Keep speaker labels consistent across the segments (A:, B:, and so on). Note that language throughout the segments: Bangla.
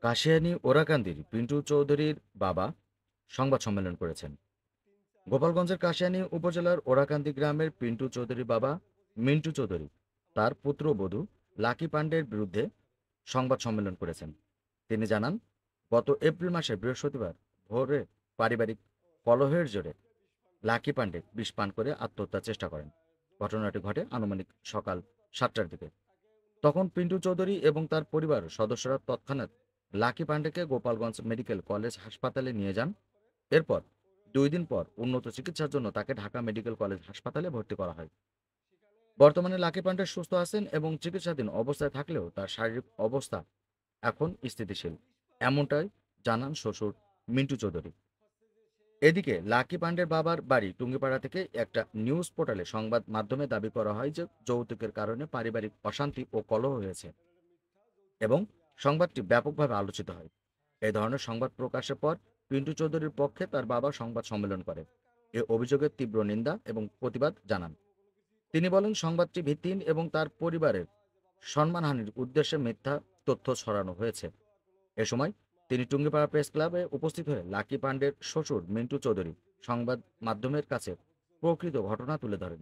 A: কাশিয়ানী ওরাকান্দির পিন্টু চৌধুরীর বাবা সংবাদ সম্মেলন করেছেন। গোপালগঞ্জের কাশিয়ানী উপজেলার ওরাকান্দি গ্রামের পিন্টু চৌধুরীর বাবা মিন্টু চৌধুরী তার পুত্রবধূ লাকি পান্ডের বিরুদ্ধে সংবাদ সম্মেলন করেছেন। তিনি জানান, গত এপ্রিল মাসের বৃহস্পতিবার ভোরে পারিবারিক কলহের জেরে লাকি পান্ডে বিষ পান করে আত্মহত্যার চেষ্টা করেন। ঘটনাটি ঘটে আনুমানিক সকাল 7টার দিকে। তখন পিন্টু চৌধুরী এবং তার পরিবার সদস্যরা তৎক্ষণাৎ লাকি পান্ডেকে গোপালগঞ্জ মেডিকেল কলেজ হাসপাতালে নিয়ে যান। এরপর 2 দিন পর উন্নত চিকিৎসার জন্য তাকে ঢাকা মেডিকেল কলেজ হাসপাতালে ভর্তি করা হয়। বর্তমানে লাকি পান্ডে সুস্থ আছেন এবং চিকিৎসাধীন অবস্থায় থাকলেও তার শারীরিক অবস্থা এখন স্থিতিশীল, এমনটাই জানান শ্বশুর মিন্টু চৌধুরী। এদিকে লাকি পান্ডের বাবার বাড়ি টুঙ্গিপাড়া থেকে একটা নিউজ পোর্টালে সংবাদ মাধ্যমে দাবি করা হয় যে যৌতুকের কারণে পারিবারিক অশান্তি ও কলহ হয়েছে এবং সংবাদটি ব্যাপকভাবে আলোচিত হয়। এই ধরনের সংবাদ প্রকাশের পর পিন্টু চৌধুরীর পক্ষে তার বাবা সংবাদ সম্মেলন করে এ অভিযোগের তীব্র নিন্দা এবং প্রতিবাদ জানান। তিনি বলেন, সংবাদটি ভিত্তিহীন এবং তার পরিবারের সম্মানহানির উদ্দেশ্যে মিথ্যা তথ্য ছড়ানো হয়েছে। এ সময় তিনি টুঙ্গিপাড়া প্রেস ক্লাবে উপস্থিত হয়ে লাকি পান্ডের শ্বশুর মিন্টু চৌধুরী সংবাদ মাধ্যমের কাছে প্রকৃত ঘটনা তুলে ধরেন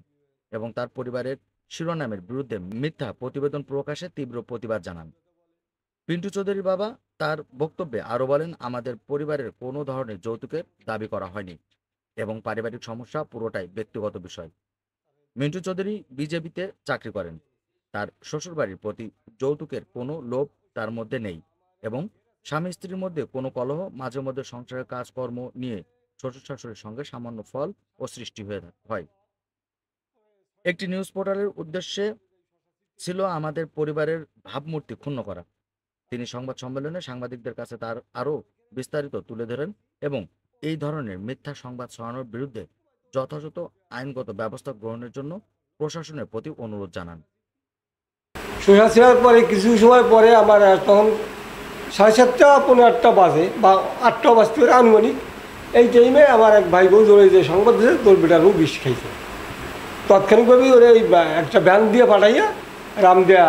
A: এবং তার পরিবারের শিরোনামের বিরুদ্ধে মিথ্যা প্রতিবেদন প্রকাশে তীব্র প্রতিবাদ জানান। পিন্টু চৌধুরীর বাবা তার বক্তব্যে আরও বলেন, আমাদের পরিবারের কোনো ধরনের যৌতুকের দাবি করা হয়নি এবং পারিবারিক সমস্যা পুরোটাই ব্যক্তিগত বিষয়। মিন্টু চৌধুরী বিজেপিতে চাকরি করেন। তার শ্বশুরবাড়ির প্রতি যৌতুকের কোনো লোভ তার মধ্যে নেই এবং স্বামী স্ত্রীর মধ্যে কোনো কলহ, মাঝে মধ্যে সংসারের কাজকর্ম নিয়ে শ্বশুর শাশুড়ির সঙ্গে সামান্য ফল ও সৃষ্টি হয়। একটি নিউজ পোর্টালের উদ্দেশ্যে ছিল আমাদের পরিবারের ভাবমূর্তি ক্ষুণ্ণ করা। তিনি সংবাদ সম্মেলনে সাংবাদিকদের কাছে তার আরও বিস্তারিত তুলে ধরেন এবং এই ধরনের মিথ্যা সংবাদ ছড়ানোর বিরুদ্ধে যথাযথ আইনগত ব্যবস্থা গ্রহণের জন্য প্রশাসনের প্রতি অনুরোধ জানান।
B: শোষা ছেড়ার পরে কিছু সময় পরে আমার তখন 7:30 পৌনে 8টা বাজে বা 8টা বাজতে পারে আনুমানিক। এই টাইমে আমার এক ভাই বোন ধরে যে সংবাদ দিয়েছে তোর বেটারও বিষ খাইছে। তাৎক্ষণিকভাবেই ওরে একটা ভ্যান দিয়ে পাঠাইয়া রামদিয়া